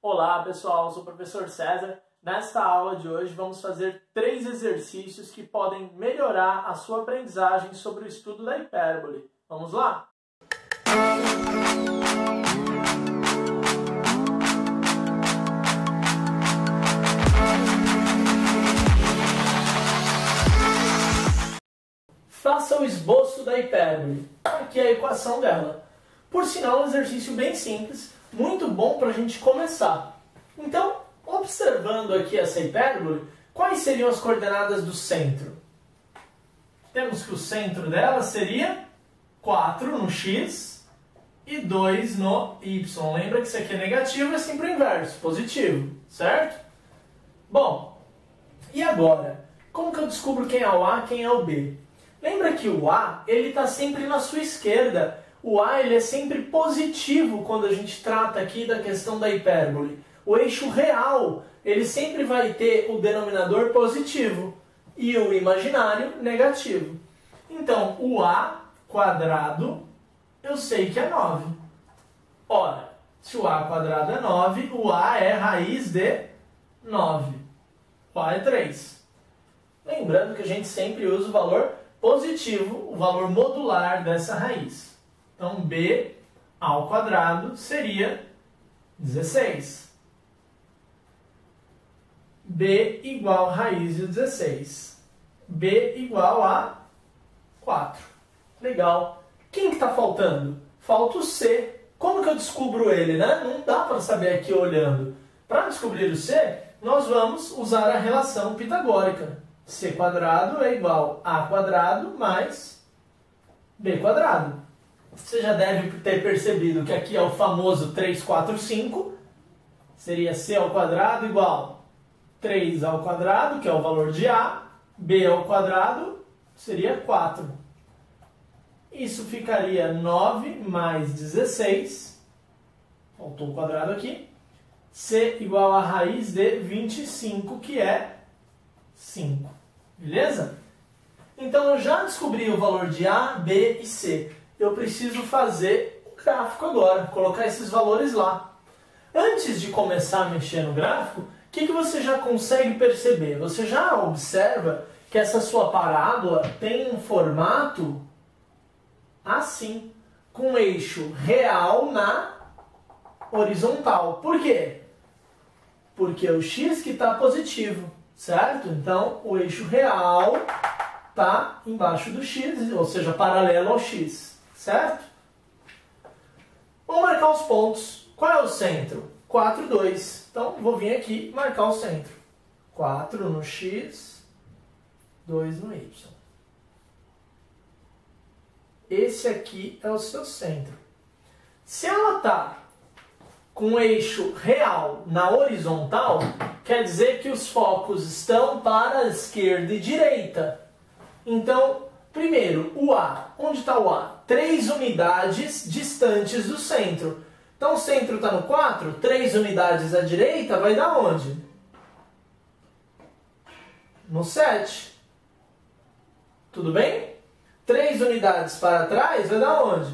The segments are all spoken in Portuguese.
Olá pessoal, eu sou o professor César. Nesta aula de hoje vamos fazer 3 exercícios que podem melhorar a sua aprendizagem sobre o estudo da hipérbole. Vamos lá? Faça o esboço da hipérbole. Aqui é a equação dela. Por sinal, é um exercício bem simples, muito bom para a gente começar. Então, observando aqui essa hipérbole, quais seriam as coordenadas do centro? Temos que o centro dela seria 4 no x e 2 no y. Lembra que isso aqui é negativo, é sempre o inverso, positivo, certo? Bom, e agora? Como que eu descubro quem é o A e quem é o B? Lembra que o A ele está sempre na sua esquerda. O A ele é sempre positivo quando a gente trata aqui da questão da hipérbole. O eixo real ele sempre vai ter o denominador positivo e o imaginário negativo. Então, o A quadrado eu sei que é 9. Ora, se o A quadrado é 9, o A é raiz de 9. O A é 3. Lembrando que a gente sempre usa o valor positivo, o valor modular dessa raiz. Então, b ao quadrado seria 16. b igual a raiz de 16. b igual a 4. Legal. Quem que está faltando? Falta o c. Como que eu descubro ele, né? Não dá para saber aqui olhando. Para descobrir o c, nós vamos usar a relação pitagórica. C quadrado é igual a quadrado mais b quadrado. Você já deve ter percebido que aqui é o famoso 3, 4, 5. Seria c ao quadrado igual 3 ao quadrado, que é o valor de a. B ao quadrado seria 4. Isso ficaria 9 mais 16. Faltou o quadrado aqui. C igual a raiz de 25, que é 5. Beleza? Então eu já descobri o valor de A, B e C. Eu preciso fazer o gráfico agora, colocar esses valores lá. Antes de começar a mexer no gráfico, o que você já consegue perceber? Você já observa que essa sua parábola tem um formato assim, com eixo real na horizontal. Por quê? Porque o x que está positivo, certo? Então, o eixo real está embaixo do x, ou seja, paralelo ao x, certo? Vamos marcar os pontos. Qual é o centro? 4, 2. Então, vou vir aqui e marcar o centro. 4 no x, 2 no y. Esse aqui é o seu centro. Se ela está com o eixo real na horizontal, quer dizer que os focos estão para a esquerda e direita. Então, primeiro, o A. Onde está o A? 3 unidades distantes do centro. Então, o centro está no 4, 3 unidades à direita, vai dar onde? No 7. Tudo bem? 3 unidades para trás, vai dar onde?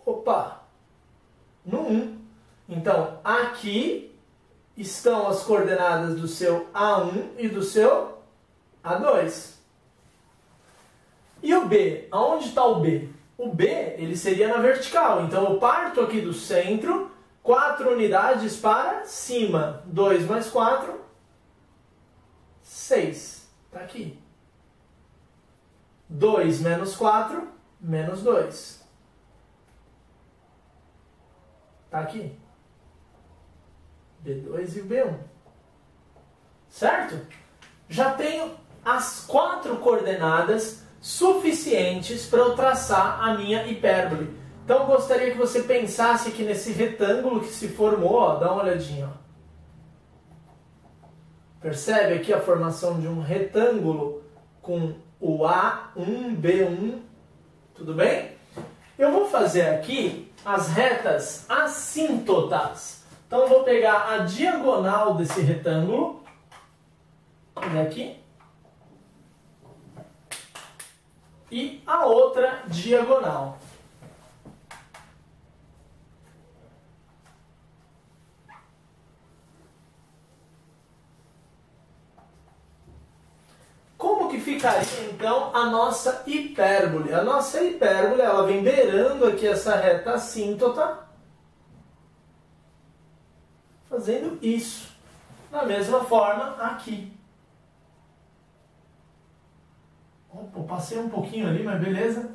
Opa! No 1. Então, aqui estão as coordenadas do seu A1 e do seu A2. E o B? Aonde está o B? O B ele seria na vertical. Então, eu parto aqui do centro, 4 unidades para cima. 2 mais 4, 6. Está aqui. 2 menos 4, menos 2. Está aqui. B2 e o B1. Certo? Já tenho as 4 coordenadas suficientes para eu traçar a minha hipérbole. Então eu gostaria que você pensasse aqui nesse retângulo que se formou, ó, dá uma olhadinha. Ó. Percebe aqui a formação de um retângulo com o A1, B1, tudo bem? Eu vou fazer aqui as retas assíntotas. Então eu vou pegar a diagonal desse retângulo, aqui, e a outra diagonal. ficaria então a nossa hipérbole? A nossa hipérbole, ela vem beirando aqui essa reta assíntota, fazendo isso. Da mesma forma aqui. Opa, passei um pouquinho ali, mas beleza.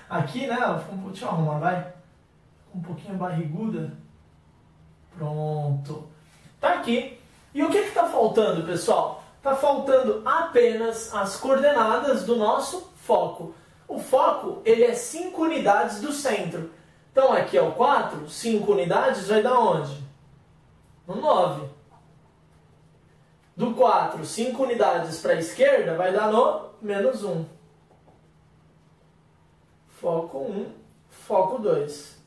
Aqui, né? Deixa eu arrumar, vai. Um pouquinho barriguda. Pronto. Tá aqui. E o que está faltando, pessoal? Está faltando apenas as coordenadas do nosso foco. O foco, ele é 5 unidades do centro. Então aqui é o 4, 5 unidades vai dar onde? No 9. Do 4, 5 unidades para a esquerda vai dar no menos 1. Foco 1, foco 2.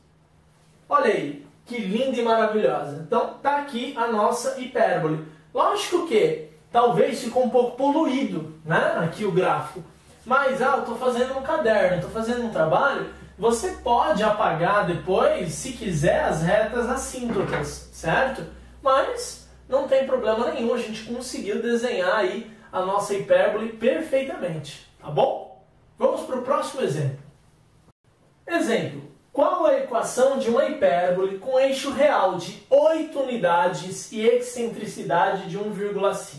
Olha aí, que linda e maravilhosa. Então tá aqui a nossa hipérbole. Lógico que talvez ficou um pouco poluído, né? Aqui o gráfico. Mas, eu estou fazendo um caderno, estou fazendo um trabalho. Você pode apagar depois, se quiser, as retas assíntotas, certo? Mas não tem problema nenhum, a gente conseguiu desenhar aí a nossa hipérbole perfeitamente, tá bom? Vamos para o próximo exemplo. Exemplo. Qual a equação de uma hipérbole com eixo real de 8 unidades e excentricidade de 1,5?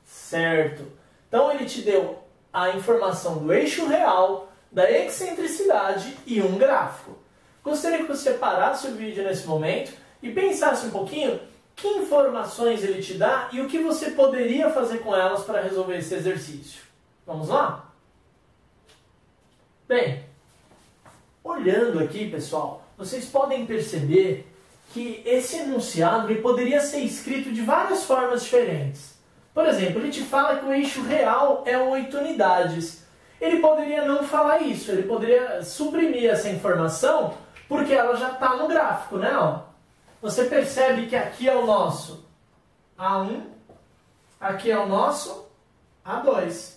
Certo. Então ele te deu a informação do eixo real, da excentricidade e um gráfico. Gostaria que você parasse o vídeo nesse momento e pensasse um pouquinho que informações ele te dá e o que você poderia fazer com elas para resolver esse exercício. Vamos lá? Bem, olhando aqui, pessoal, vocês podem perceber que esse enunciado ele poderia ser escrito de várias formas diferentes. Por exemplo, ele te fala que o eixo real é 8 unidades. Ele poderia não falar isso, ele poderia suprimir essa informação porque ela já está no gráfico, né? Ó. Você percebe que aqui é o nosso A1, aqui é o nosso A2.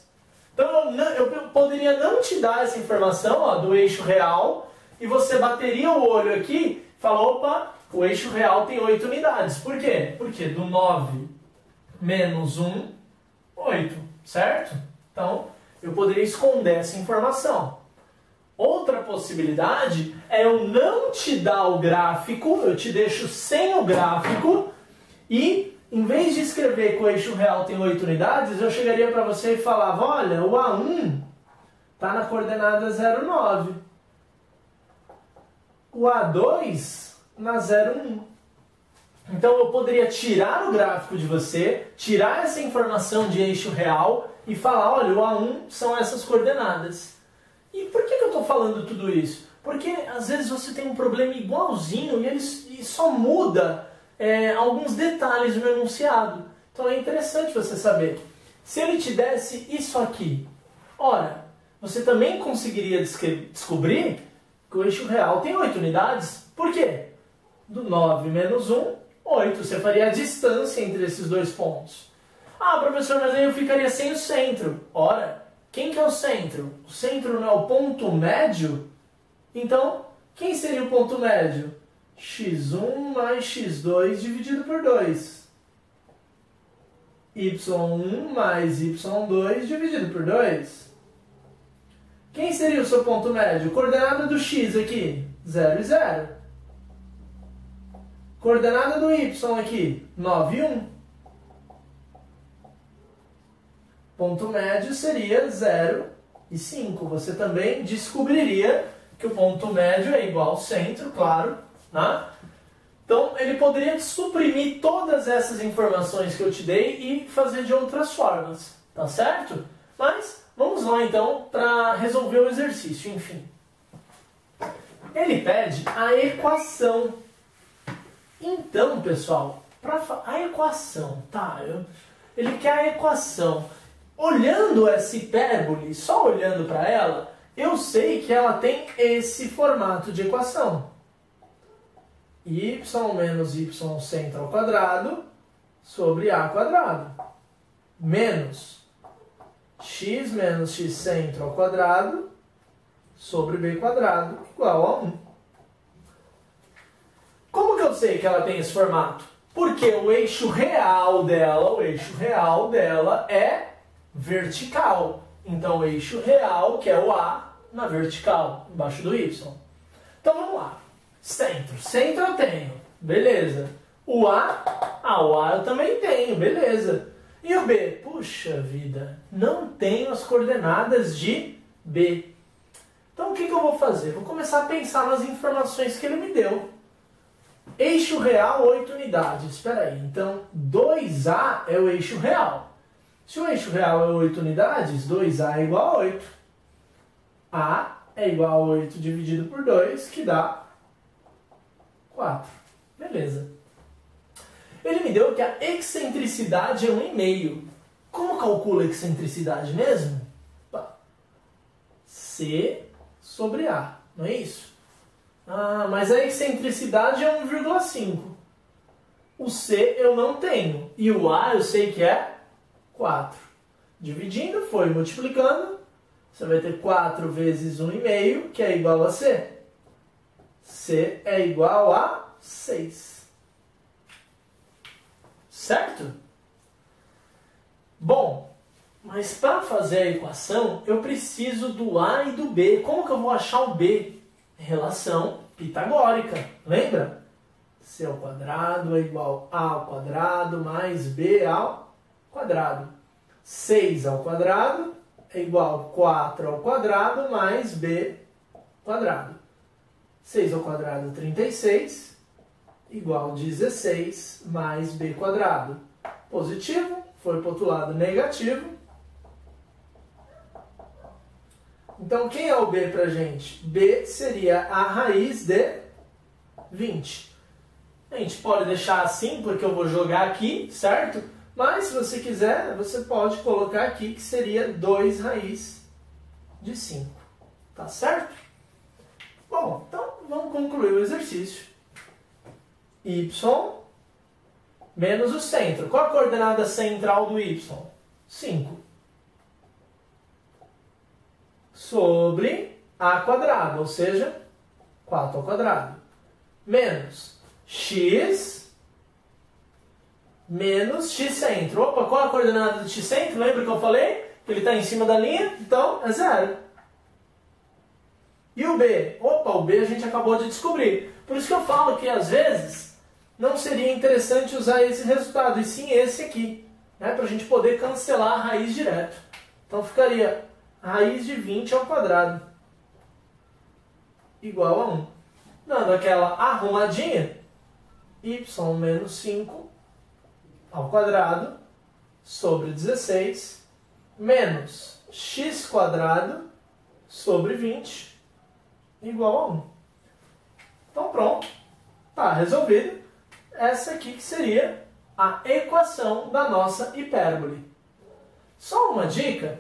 Então eu poderia não te dar essa informação, ó, do eixo real e você bateria o olho aqui e fala, opa, o eixo real tem 8 unidades. Por quê? Porque do 9 menos 1, 8, certo? Então eu poderia esconder essa informação. Outra possibilidade é eu não te dar o gráfico, eu te deixo sem o gráfico e, em vez de escrever que o eixo real tem 8 unidades, eu chegaria para você e falava, olha, o A1 está na coordenada 0,9. O A2 na 0,1. Então eu poderia tirar o gráfico de você, tirar essa informação de eixo real e falar, olha, o A1 são essas coordenadas. E por que eu estou falando tudo isso? Porque às vezes você tem um problema igualzinho e só muda alguns detalhes no enunciado. Então é interessante você saber. Se ele te desse isso aqui, ora, você também conseguiria descobrir que o eixo real tem 8 unidades. Por quê? Do 9 menos 1, 8. Você faria a distância entre esses dois pontos. Ah, professor, mas aí eu ficaria sem o centro. Ora, quem que é o centro? O centro não é o ponto médio? Então, quem seria o ponto médio? x1 mais x2 dividido por 2. y1 mais y2 dividido por 2. Quem seria o seu ponto médio? Coordenada do x aqui, 0 e 0. Coordenada do y aqui, 9 e 1. Ponto médio seria 0 e 5. Você também descobriria que o ponto médio é igual ao centro, claro. Né? Então, ele poderia suprimir todas essas informações que eu te dei e fazer de outras formas. Tá certo? Mas, vamos lá então para resolver o exercício, enfim. Ele pede a equação. Então, pessoal, a equação, tá? Ele quer a equação. Olhando essa hipérbole, só olhando para ela, eu sei que ela tem esse formato de equação. Y menos y centro ao quadrado sobre a quadrado. Menos x menos x centro ao quadrado sobre b quadrado igual a 1. Como que eu sei que ela tem esse formato? Porque o eixo real dela é vertical. Então, o eixo real, que é o A, na vertical, embaixo do Y. Então, vamos lá. Centro. Centro eu tenho. Beleza. O A? O A eu também tenho. Beleza. E o B? Puxa vida, não tenho as coordenadas de B. Então, o que eu vou fazer? Vou começar a pensar nas informações que ele me deu. Eixo real, 8 unidades. Espera aí. Então, 2A é o eixo real. Se o eixo real é 8 unidades, 2A é igual a 8. A é igual a 8 dividido por 2, que dá 4. Beleza. Ele me deu que a excentricidade é 1,5. Como calcula a excentricidade mesmo? C sobre A, não é isso? Mas a excentricidade é 1,5. O C eu não tenho. E o A eu sei que é 4. Dividindo, foi multiplicando. Você vai ter 4 vezes 1,5, que é igual a C. C é igual a 6. Certo? Bom, mas para fazer a equação, eu preciso do A e do B. Como que eu vou achar o B? Relação pitagórica. Lembra? C ao quadrado é igual a ao quadrado mais B ao quadrado. 6 ao quadrado é igual a 4 ao quadrado mais B quadrado. 6 ao quadrado, 36, igual a 16 mais B quadrado. Positivo, foi para o outro lado negativo. Então, quem é o B para a gente? B seria a raiz de 20. A gente pode deixar assim, porque eu vou jogar aqui, certo? Mas, se você quiser, você pode colocar aqui que seria 2 raiz de 5. Tá certo? Bom, então vamos concluir o exercício. Y menos o centro. Qual a coordenada central do Y? 5. Sobre A quadrado, ou seja, 4 ao quadrado. Menos x menos x centro. Opa, qual a coordenada do x centro? Lembra que eu falei? Que ele está em cima da linha? Então, é 0. E o B? Opa, o B a gente acabou de descobrir. Por isso que eu falo que, às vezes, não seria interessante usar esse resultado, e sim esse aqui, né? Para a gente poder cancelar a raiz direto. Então, ficaria raiz de 20 ao quadrado igual a 1. Dando aquela arrumadinha, y menos 5 ao quadrado sobre 16 menos x quadrado sobre 20 igual a 1. Então pronto, está resolvido. Essa aqui que seria a equação da nossa hipérbole. Só uma dica,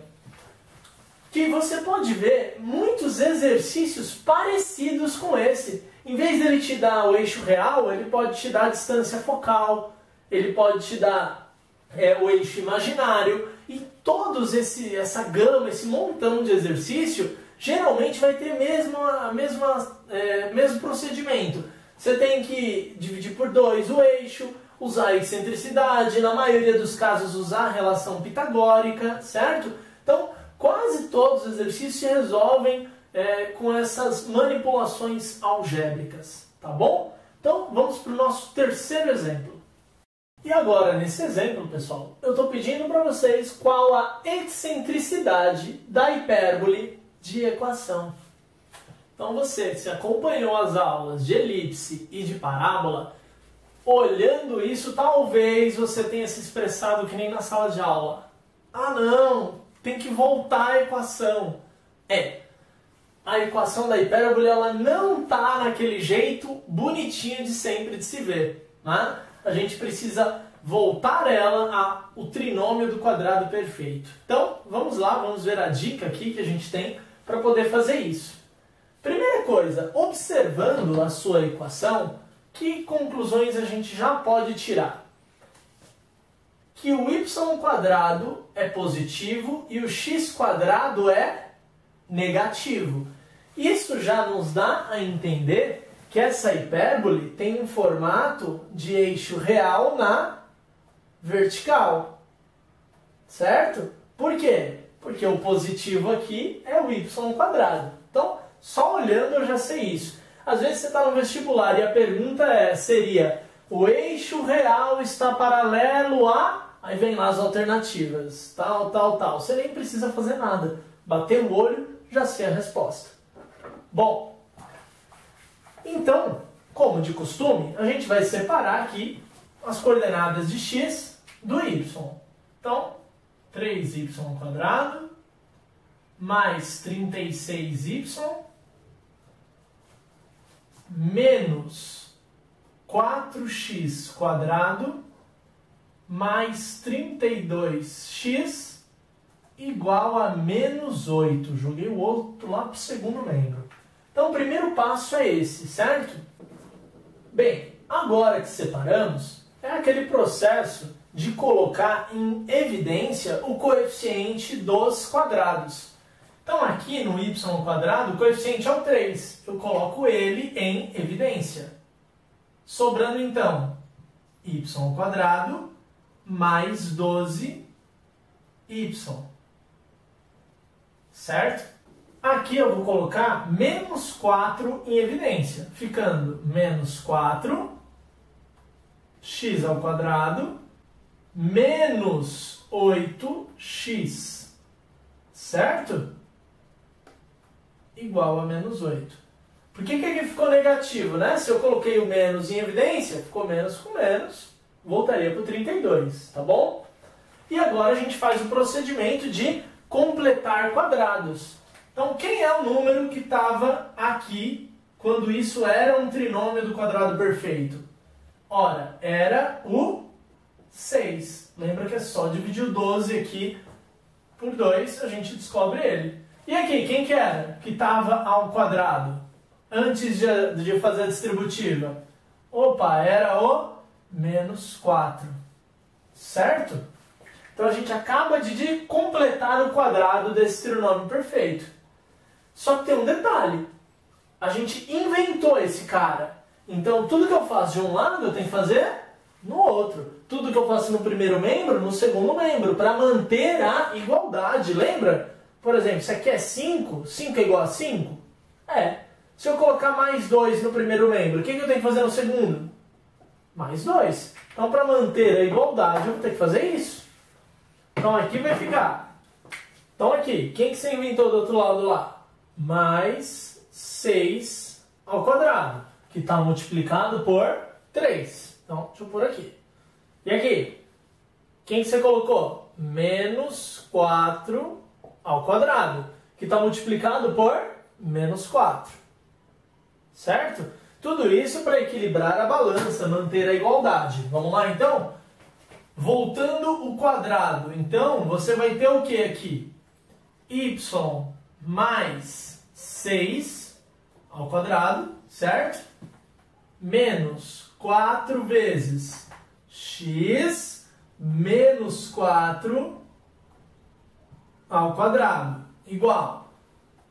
que você pode ver muitos exercícios parecidos com esse. Em vez dele te dar o eixo real, ele pode te dar a distância focal, ele pode te dar o eixo imaginário, e todos essa gama, esse montão de exercício, geralmente vai ter mesmo procedimento. Você tem que dividir por 2 o eixo, usar a excentricidade, na maioria dos casos usar a relação pitagórica, certo? Então, quase todos os exercícios se resolvem com essas manipulações algébricas, tá bom? Então, vamos para o nosso terceiro exemplo. E agora, nesse exemplo, pessoal, eu estou pedindo para vocês qual a excentricidade da hipérbole de equação. Então, você, se acompanhou as aulas de elipse e de parábola, olhando isso, talvez você tenha se expressado que nem na sala de aula. Ah, não! Tem que voltar a equação. A equação da hipérbole ela não está naquele jeito bonitinho de sempre de se ver, né? A gente precisa voltar ela ao trinômio do quadrado perfeito. Então, vamos lá, vamos ver a dica aqui que a gente tem para poder fazer isso. Primeira coisa, observando a sua equação, que conclusões a gente já pode tirar? Que o y² é positivo e o x² é negativo. Isso já nos dá a entender que essa hipérbole tem um formato de eixo real na vertical. Certo? Por quê? Porque o positivo aqui é o y². Então, só olhando eu já sei isso. Às vezes você está no vestibular e a pergunta seria: o eixo real está paralelo a... Aí vem lá as alternativas, tal, tal, tal. Você nem precisa fazer nada. Bater o olho, já sei a resposta. Bom, então, como de costume, a gente vai separar aqui as coordenadas de x do y. Então, 3y² mais 36y menos 4x² mais 32x igual a menos 8. Joguei o outro lá para o segundo membro. Então, o primeiro passo é esse, certo? Bem, agora que separamos, é aquele processo de colocar em evidência o coeficiente dos quadrados. Então, aqui no y², o coeficiente é o 3. Eu coloco ele em evidência. Sobrando, então, y² mais 12y. Certo? Aqui eu vou colocar menos 4 em evidência, ficando menos 4x² menos 8x, certo? Igual a menos 8. Por que aqui ficou negativo, né? Se eu coloquei o menos em evidência, ficou menos com menos, voltaria para o 32, tá bom? E agora a gente faz o procedimento de completar quadrados. Então, quem é o número que estava aqui quando isso era um trinômio do quadrado perfeito? Ora, era o 6. Lembra que é só dividir o 12 aqui por 2, a gente descobre ele. E aqui, quem que era que estava ao quadrado antes de fazer a distributiva? Opa, era o menos 4. Certo? Então a gente acaba de completar o quadrado desse trinômio perfeito. Só que tem um detalhe. A gente inventou esse cara. Então tudo que eu faço de um lado eu tenho que fazer no outro. Tudo que eu faço no primeiro membro, no segundo membro, para manter a igualdade. Lembra? Por exemplo, isso aqui é 5, 5 é igual a 5? É. Se eu colocar mais 2 no primeiro membro, o que eu tenho que fazer no segundo? Mais 2. Então, para manter a igualdade, eu vou ter que fazer isso. Então, aqui vai ficar. Então, aqui, quem que você inventou do outro lado lá? Mais 6², que está multiplicado por 3. Então, deixa eu pôr aqui. E aqui? Quem que você colocou? Menos 4², que está multiplicado por menos 4. Certo? Tudo isso para equilibrar a balança, manter a igualdade. Vamos lá, então? Voltando o quadrado. Então, você vai ter o que aqui? Y mais 6², certo? Menos 4 vezes x menos 4 ao quadrado, igual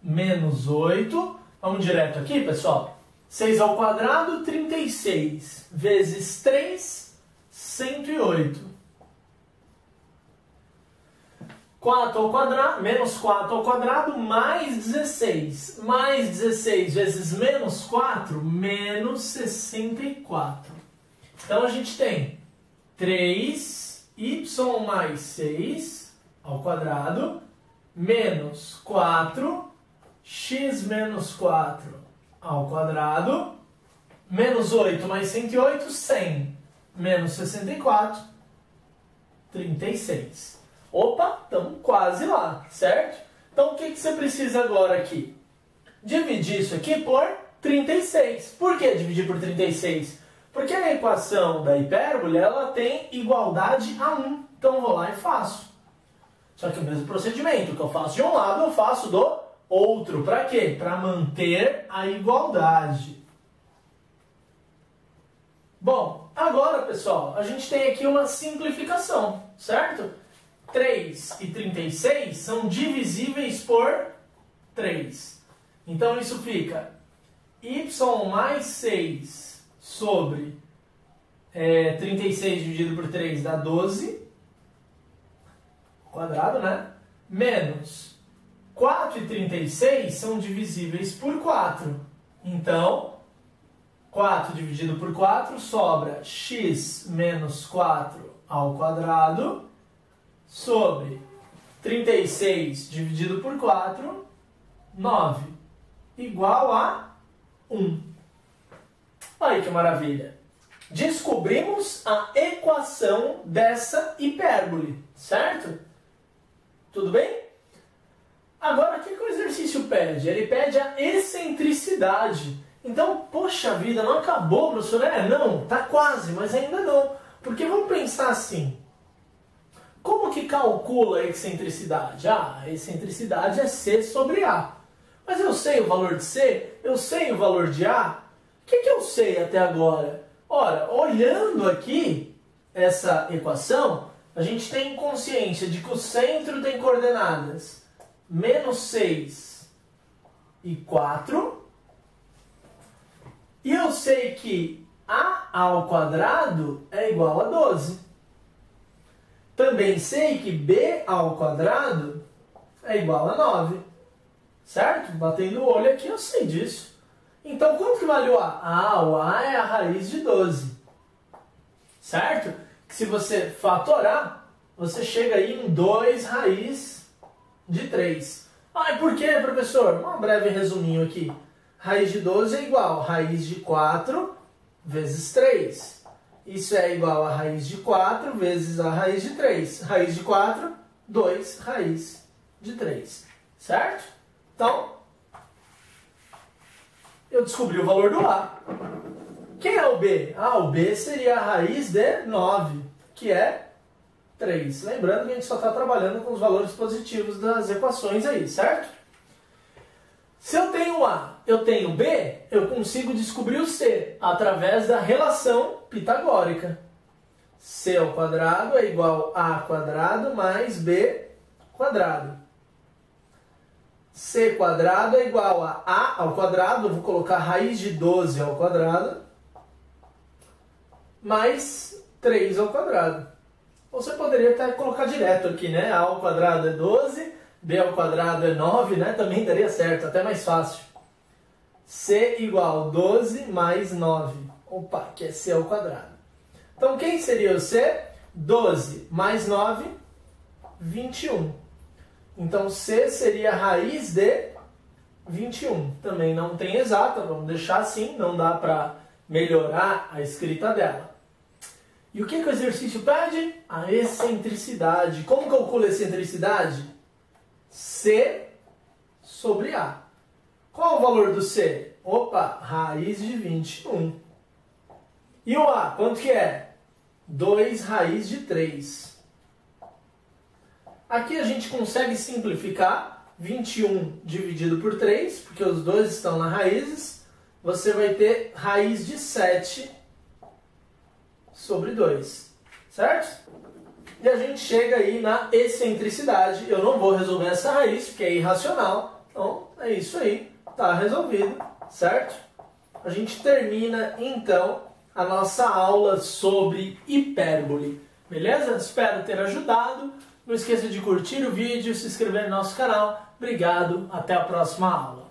menos 8. Vamos direto aqui, pessoal. 6 ao quadrado, 36. Vezes 3, 108. 4 ao quadrado, menos 4 ao quadrado, mais 16. Mais 16 vezes menos 4, menos 64. Então, a gente tem 3y mais 6 ao quadrado, menos 4x menos 4 ao quadrado, menos 8 mais 108, 100, menos 64, 36. Opa, estamos quase lá, certo? Então, o que você precisa agora aqui? Dividir isso aqui por 36. Por que dividir por 36? Porque a equação da hipérbole, ela tem igualdade a 1. Então, eu vou lá e faço. Só que o mesmo procedimento, o que eu faço de um lado, eu faço do outro. Para quê? Para manter a igualdade. Bom, agora, pessoal, a gente tem aqui uma simplificação, certo? 3 e 36 são divisíveis por 3. Então, isso fica y mais 6 sobre 36 dividido por 3 dá 12, quadrado, né? menos 4 e 36 são divisíveis por 4. Então, 4 dividido por 4 sobra x menos 4 ao quadrado sobre 36 dividido por 4, 9, igual a 1. Olha que maravilha! Descobrimos a equação dessa hipérbole, certo? Tudo bem? Agora, o que o exercício pede? Ele pede a excentricidade. Então, poxa vida, não acabou, professor? Não, tá quase, mas ainda não. Porque vamos pensar assim. Como que calcula a excentricidade? A excentricidade é C sobre A. Mas eu sei o valor de C, eu sei o valor de A. O que eu sei até agora? Ora, olhando aqui essa equação, a gente tem consciência de que o centro tem coordenadas menos 6 e 4. E eu sei que A ao quadrado é igual a 12. Também sei que B ao quadrado é igual a 9. Certo? Batendo o olho aqui eu sei disso. Então quanto que vale o A? O A é a raiz de 12. Certo? Que se você fatorar, você chega aí em 2 raiz de 3. E por quê, professor? Um breve resuminho aqui. Raiz de 12 é igual a raiz de 4 vezes 3. Isso é igual a raiz de 4 vezes a raiz de 3. Raiz de 4, 2 raiz de 3. Certo? Então, eu descobri o valor do A. Quem é o B? O B seria a raiz de 9, que é 3. Lembrando que a gente só está trabalhando com os valores positivos das equações aí, certo? Se eu tenho A, eu tenho B, eu consigo descobrir o C através da relação pitagórica. C ao quadrado é igual a A quadrado mais B quadrado. C quadrado é igual a A ao quadrado, eu vou colocar raiz de 12 ao quadrado, mais 3 ao quadrado. Você poderia até colocar direto aqui, né? A ao quadrado é 12, B ao quadrado é 9, né? Também daria certo, até mais fácil. C igual 12 mais 9. Opa, que é C ao quadrado. Então, quem seria o C? 12 mais 9, 21. Então, C seria a raiz de 21. Também não tem exata, vamos deixar assim, não dá para melhorar a escrita dela. E o que o exercício pede? A excentricidade. Como calcula a excentricidade? C sobre A. Qual o valor do C? Opa, raiz de 21. E o A, quanto que é? 2 raiz de 3. Aqui a gente consegue simplificar 21 dividido por 3, porque os dois estão nas raízes. Você vai ter raiz de 7 sobre 2, certo? E a gente chega aí na excentricidade. Eu não vou resolver essa raiz, porque é irracional. Então, é isso aí. Está resolvido, certo? A gente termina, então, a nossa aula sobre hipérbole. Beleza? Espero ter ajudado. Não esqueça de curtir o vídeo, se inscrever no nosso canal. Obrigado, até a próxima aula.